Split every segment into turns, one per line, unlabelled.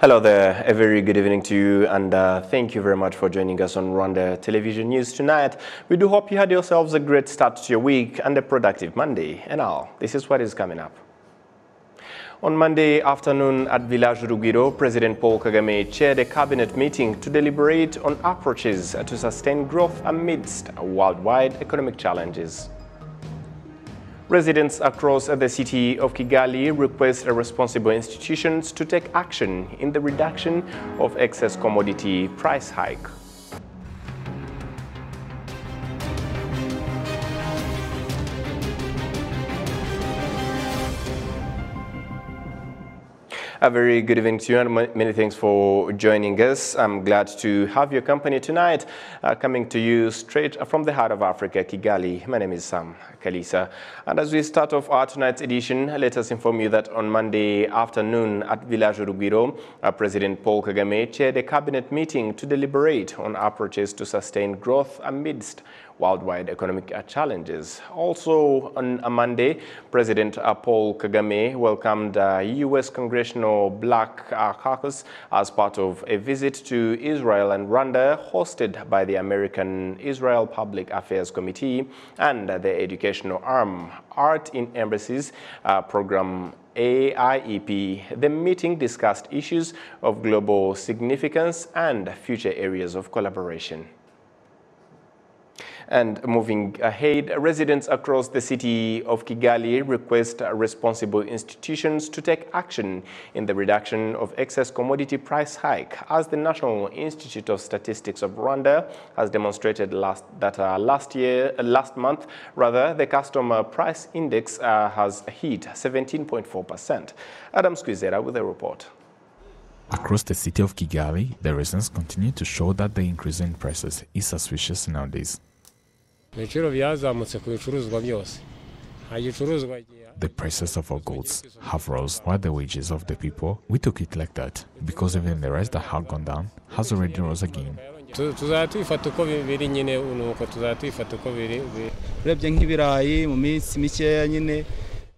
Hello there, a very good evening to you, and thank you very much for joining us on Rwanda Television News tonight. We do hope you had yourselves a great start to your week and a productive Monday. And now, this is what is coming up. On Monday afternoon at Village Rugwiro, President Paul Kagame chaired a cabinet meeting to deliberate on approaches to sustain growth amidst worldwide economic challenges. Residents across the city of Kigali request responsible institutions to take action in the reduction of excess commodity price hike. A very good evening to you, and many thanks for joining us. I'm glad to have your company tonight, coming to you straight from the heart of Africa, Kigali. My name is Sam Kalisa. And as we start off our tonight's edition, let us inform you that on Monday afternoon at Village Rugwiro, President Paul Kagame chaired a cabinet meeting to deliberate on approaches to sustain growth amidst worldwide economic challenges. Also on a Monday, President Paul Kagame welcomed U.S. Congressional Black Caucus as part of a visit to Israel and Rwanda hosted by the American Israel Public Affairs Committee and the educational arm Art in Embassies program AIEP. The meeting discussed issues of global significance and future areas of collaboration. And moving ahead, residents across the city of Kigali request responsible institutions to take action in the reduction of excess commodity price hike, as the National Institute of Statistics of Rwanda has demonstrated last month, the customer price index has hit 17.4%. Adam Squizera with a report.
Across the city of Kigali, the reasons continue to show that the increase in prices is suspicious nowadays. The prices of our goods have rose, while the wages of the people, we took it like that, because even the rest that had gone down has already rose again.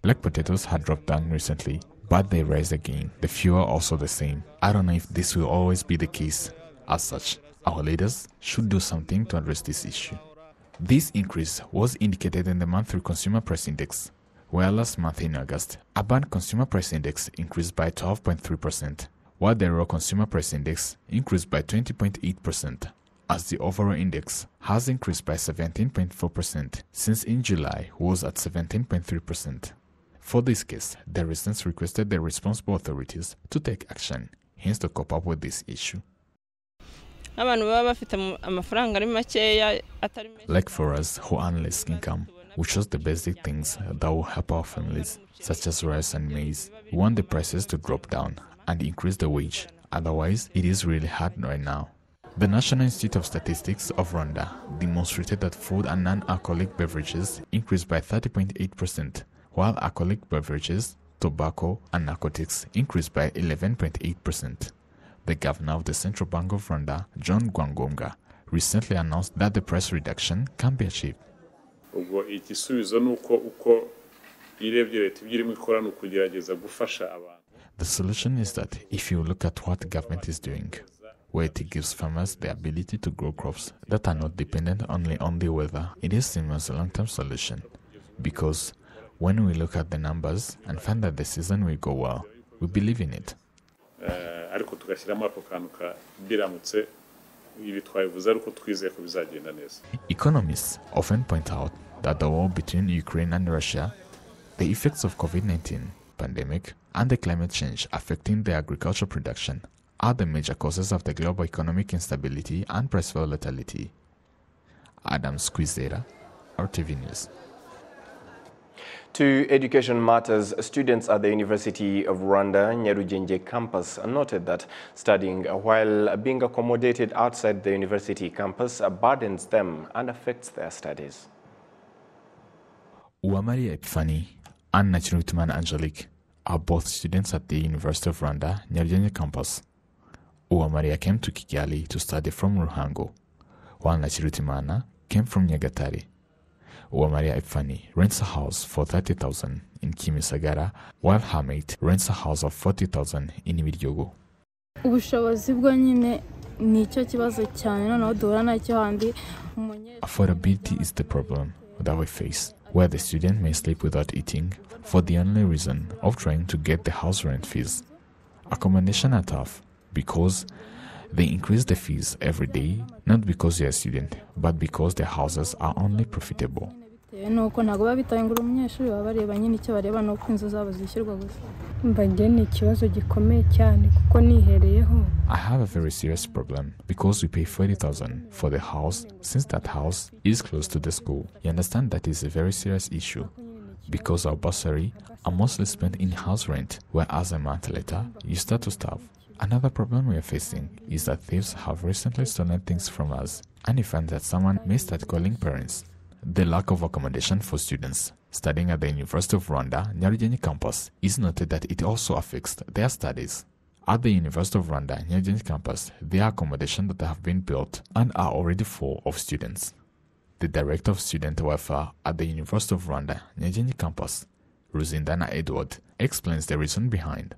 Black potatoes had dropped down recently, but they rise again. The fuel also the same. I don't know if this will always be the case. As such, our leaders should do something to address this issue. This increase was indicated in the monthly consumer price index, where last month in August, a bond consumer price index increased by 12.3%, while the raw consumer price index increased by 20.8%, as the overall index has increased by 17.4% since in July was at 17.3%. For this case, the residents requested the responsible authorities to take action, hence to cope up with this issue. Like for us who earn less income, we chose the basic things that will help our families, such as rice and maize. We want the prices to drop down and increase the wage, otherwise it is really hard right now. The National Institute of Statistics of Rwanda demonstrated that food and non-alcoholic beverages increased by 30.8%, while alcoholic beverages, tobacco and narcotics increased by 11.8%. The governor of the Central Bank of Rwanda, John Rwangombwa, recently announced that the price reduction can be achieved. The solution is that if you look at what the government is doing, where it gives farmers the ability to grow crops that are not dependent only on the weather, it is seen as a long-term solution. Because when we look at the numbers and find that the season will go well, we believe in it. Economists often point out that the war between Ukraine and Russia, the effects of COVID-19 pandemic, and the climate change affecting the agricultural production are the major causes of the global economic instability and price volatility. Adam Squizera, RTV News.
To education matters, students at the University of Rwanda Nyarugenge campus noted that studying while being accommodated outside the university campus burdens them and affects their studies.
Uwamariya Epifani and Nachirutimana Angelique are both students at the University of Rwanda Nyarugenge campus. Uwamariya came to Kigali to study from Ruhango, while Nachirutimana came from Nyagatare. Uwamariya Epifani rents a house for 30,000 in Kimisagara, while her mate rents a house of 40,000 in Midyogo.
ubushobozi bwo nyine nicyo kibazo cyane noneho duhura nacyo handi.
Affordability is the problem that we face, where the student may sleep without eating for the only reason of trying to get the house rent fees. Accommodation are tough because they increase the fees every day, not because you're a student, but because their houses are only profitable.
nuko ntago babitangura umunyeshuri baba bareba nyine icyo bareba nuko inzu zabo zishyirwa gusa.
Mbage ni ikibazo gikomeye cyane kuko nihereyeho.
I have a very serious problem because we pay 40,000 for the house since that house is close to the school. You understand that is a very serious issue because our bursary are mostly spent in house rent, whereas a month later you start to starve. Another problem we are facing is that thieves have recently stolen things from us, and we find that someone may start calling parents. The lack of accommodation for students studying at the University of Rwanda, Nyarugenge campus, is noted that it also affects their studies. At the University of Rwanda, Nyarugenge campus, there are accommodations that have been built and are already full of students. The Director of Student Welfare at the University of Rwanda, Nyarugenge campus, Ruzindana Edward, explains the reason behind.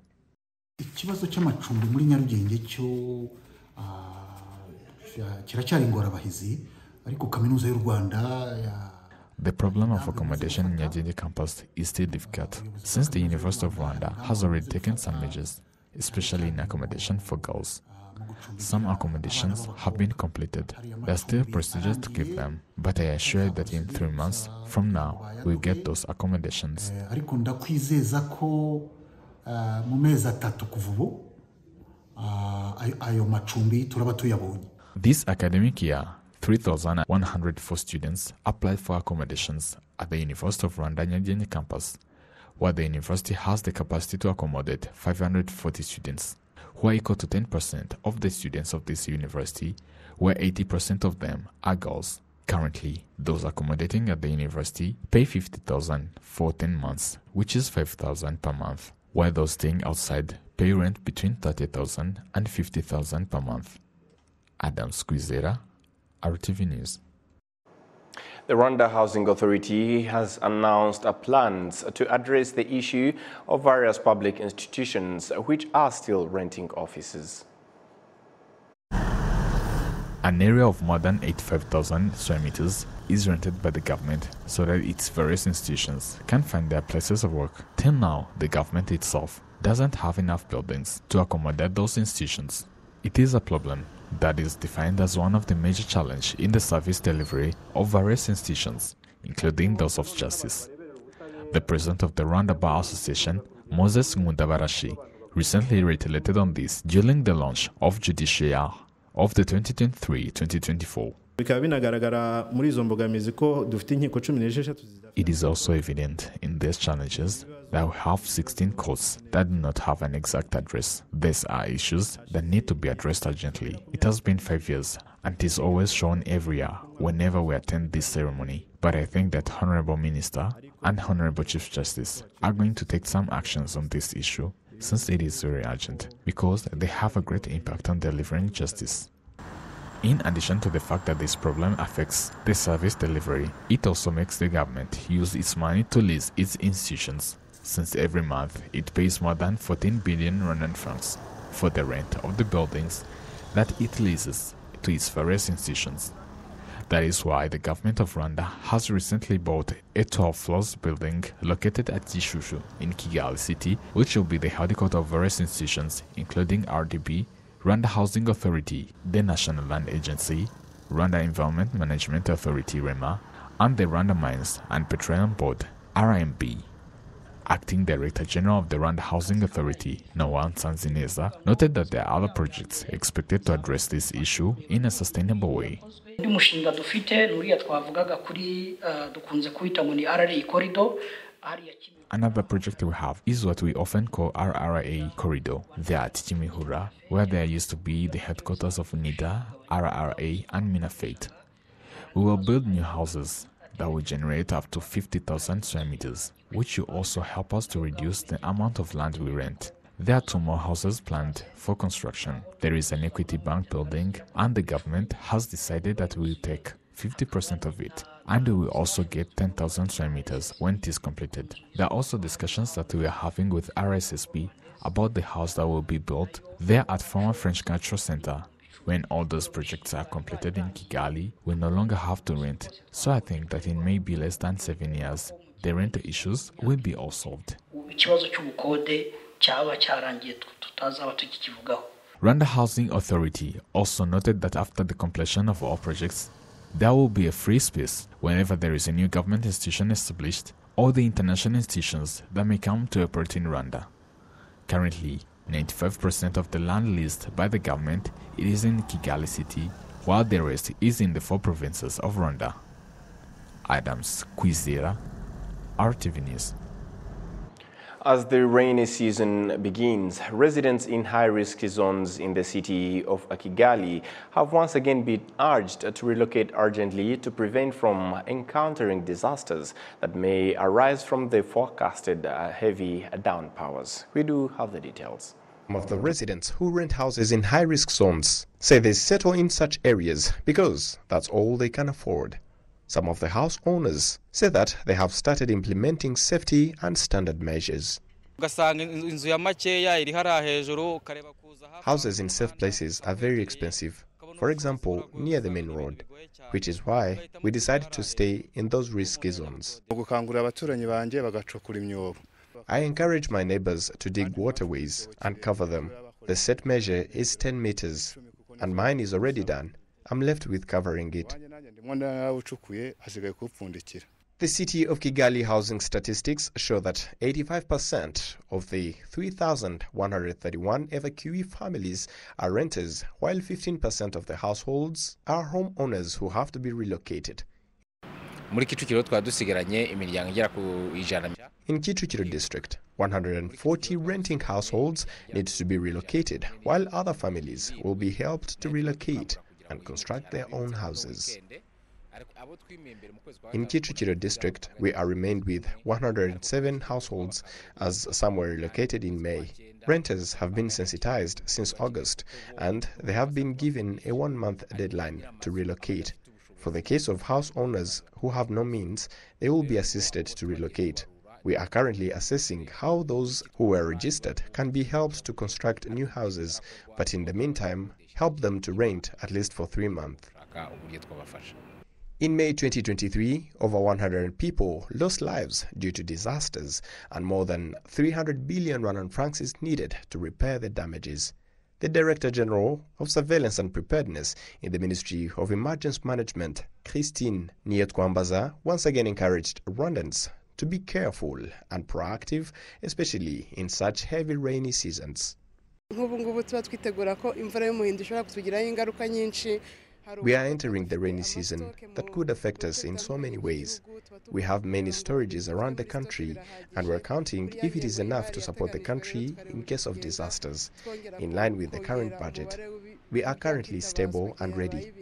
Ikibazo cy'amacumbi muri Nyarugenge cyo kiracyari ingorabahizi ariko kaminuza y'u Rwanda.
The problem of accommodation in Nyarugenge campus is still difficult, since the University of Rwanda has already taken some measures, especially in accommodation for girls. Some accommodations have been completed. There are still procedures to keep them, but I assure you that in 3 months from now, we'll get those accommodations.
Ariko ndakwizeza ko mu mezi 3 kuva ubu ayo macumbi turaba tuyabonye.
This academic year, 3,104 students applied for accommodations at the University of Rwanda Nyarugenge campus, where the university has the capacity to accommodate 540 students, who are equal to 10% of the students of this university, where 80% of them are girls. Currently, those accommodating at the university pay 50,000 for 10 months, which is 5,000 per month, while those staying outside pay rent between 30,000 and 50,000 per month. Adam Squizera, RwandaTV News.
The Rwanda Housing Authority has announced plans to address the issue of various public institutions which are still renting offices.
An area of more than 85,000 square meters is rented by the government so that its various institutions can find their places of work. Till now, the government itself doesn't have enough buildings to accommodate those institutions. It is a problem that is defined as one of the major challenges in the service delivery of various institutions, including those of justice. The president of the Rwanda Bar Association, Moses Ngundabarashi, recently reiterated on this during the launch of Judiciary of the 2023-2024. It is also evident in these challenges that we have 16 courts that do not have an exact address. These are issues that need to be addressed urgently. It has been 5 years and it is always shown every year whenever we attend this ceremony. But I think that Honorable Minister and Honorable Chief Justice are going to take some actions on this issue, since it is very urgent, because they have a great impact on delivering justice. In addition to the fact that this problem affects the service delivery, it also makes the government use its money to lease its institutions, since every month it pays more than 14 billion Rwandan francs for the rent of the buildings that it leases to its various institutions. That is why the government of Rwanda has recently bought a 12-floor building located at Gishushu in Kigali city, which will be the headquarters of various institutions, including RDB, Rwanda Housing Authority, the National Land Agency, Rwanda Environment Management Authority (REMA), and the Rwanda Mines and Petroleum Board (RMB). Acting Director General of the Rwanda Housing Authority, Noah Nsanzineza, noted that there are other projects expected to address this issue in a sustainable way. Another project we have is what we often call RRA Corridor. They are at Chimihura, where there used to be the headquarters of NIDA, RRA, and Minafate. We will build new houses that will generate up to 50,000 square meters, which will also help us to reduce the amount of land we rent. There are 2 more houses planned for construction. There is an Equity Bank building, and the government has decided that we will take 50% of it, and we will also get 10,000 square meters when it is completed. There are also discussions that we are having with RSSB about the house that will be built there at former French Cultural Center. When all those projects are completed in Kigali, we no longer have to rent. So I think that in maybe less than 7 years, the rental issues will be all solved. Rwanda Housing Authority also noted that after the completion of all projects, there will be a free space whenever there is a new government institution established or the international institutions that may come to operate in Rwanda. Currently, 95% of the land leased by the government is in Kigali city, while the rest is in the 4 provinces of Rwanda. Adams Kwizera, RTV News.
As the rainy season begins, residents in high-risk zones in the city of Kigali have once again been urged to relocate urgently to prevent from encountering disasters that may arise from the forecasted heavy downpours. We do have the details.
Some of the residents who rent houses in high-risk zones say they settle in such areas because that's all they can afford. Some of the house owners say that they have started implementing safety and standard measures. Houses in safe places are very expensive, for example, near the main road, which is why we decided to stay in those risky zones. I encourage my neighbors to dig waterways and cover them. The set measure is 10 meters, and mine is already done. I'm left with covering it. The city of Kigali housing statistics show that 85% of the 3,131 evacuee families are renters, while 15% of the households are homeowners who have to be relocated. In Kicukiro district, 140 renting households need to be relocated, while other families will be helped to relocate and construct their own houses. In Kicukiro district, we are remained with 107 households as some were relocated in May. Renters have been sensitized since August and they have been given a 1-month deadline to relocate. For the case of house owners who have no means, they will be assisted to relocate. We are currently assessing how those who were registered can be helped to construct new houses, but in the meantime, help them to rent at least for 3 months. In May 2023, over 100 people lost lives due to disasters, and more than 300 billion Rwandan francs is needed to repair the damages. The Director General of Surveillance and Preparedness in the Ministry of Emergency Management, Christine Niyetwambaza, once again encouraged Rwandans to be careful and proactive, especially in such heavy rainy seasons. We are entering the rainy season that could affect us in so many ways. We have many storages around the country and we're counting if it is enough to support the country in case of disasters. In line with the current budget, we are currently stable and ready.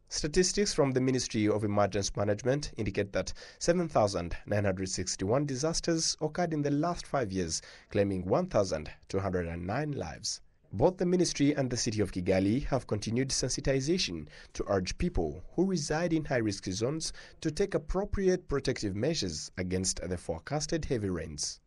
Statistics from the Ministry of Emergency Management indicate that 7,961 disasters occurred in the last 5 years, claiming 1,209 lives. Both the ministry and the city of Kigali have continued sensitization to urge people who reside in high-risk zones to take appropriate protective measures against the forecasted heavy rains.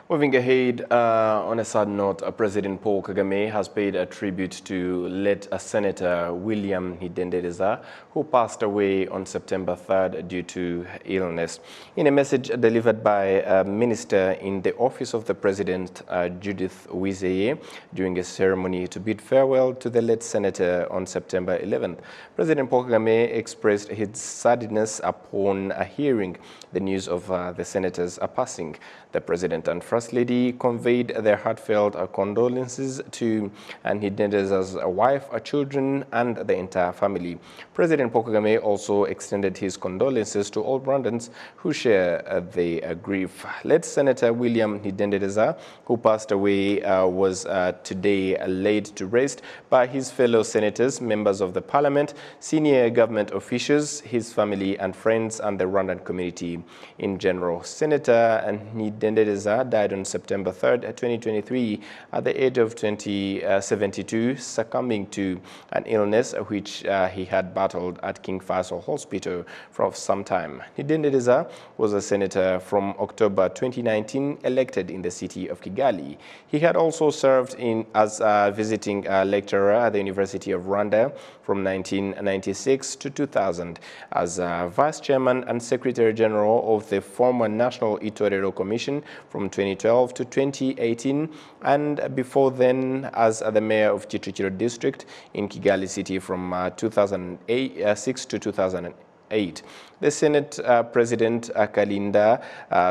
Moving ahead, on a sad note, President Paul Kagame has paid a tribute to late Senator William Hidendeza, who passed away on September 3rd due to illness. In a message delivered by a minister in the office of the President, Judith Wizeye, during a ceremony to bid farewell to the late senator on September 11th, President Paul Kagame expressed his sadness upon hearing the news of the senator's passing. The President and First Lady conveyed their heartfelt condolences to Hidendeza's wife, children, and the entire family. President Paul Kagame also extended his condolences to all Rwandans who share the grief. Late Senator William Hidendeza, who passed away, was today laid to rest by his fellow senators, members of the parliament, senior government officials, his family and friends, and the Rwandan community in general. Senator Hidendeza died died on September 3rd, 2023, at the age of 72, succumbing to an illness which he had battled at King Faisal Hospital for some time. Ndenderiza was a senator from October 2019, elected in the city of Kigali. He had also served as a visiting lecturer at the University of Rwanda from 1996 to 2000 as Vice Chairman and Secretary General of the former National Itorero Commission from 2012 to 2018, and before then as the Mayor of Kicukiro District in Kigali City from 2006 to 2008. The Senate President Kalinda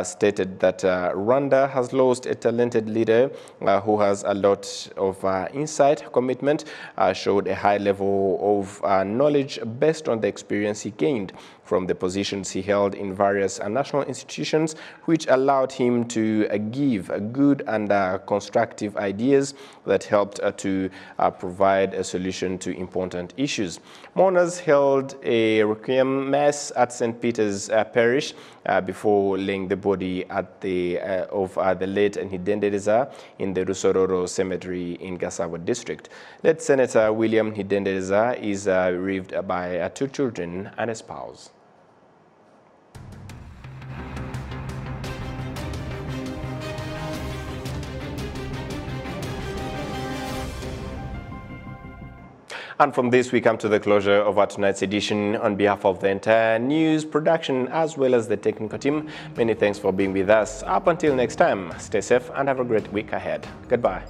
stated that Rwanda has lost a talented leader who has a lot of insight, commitment, showed a high level of knowledge based on the experience he gained from the positions he held in various national institutions, which allowed him to give good and constructive ideas that helped to provide a solution to important issues. Mourners held a requiem mass at St. Peter's Parish before laying the body at of the late Ndenderiza in the Rusororo Cemetery in Gasabo District. Late Senator William Ndenderiza is bereaved by 2 children and a spouse. And from this, we come to the closure of our tonight's edition. On behalf of the entire news production as well as the technical team, many thanks for being with us. Up until next time, stay safe and have a great week ahead. Goodbye.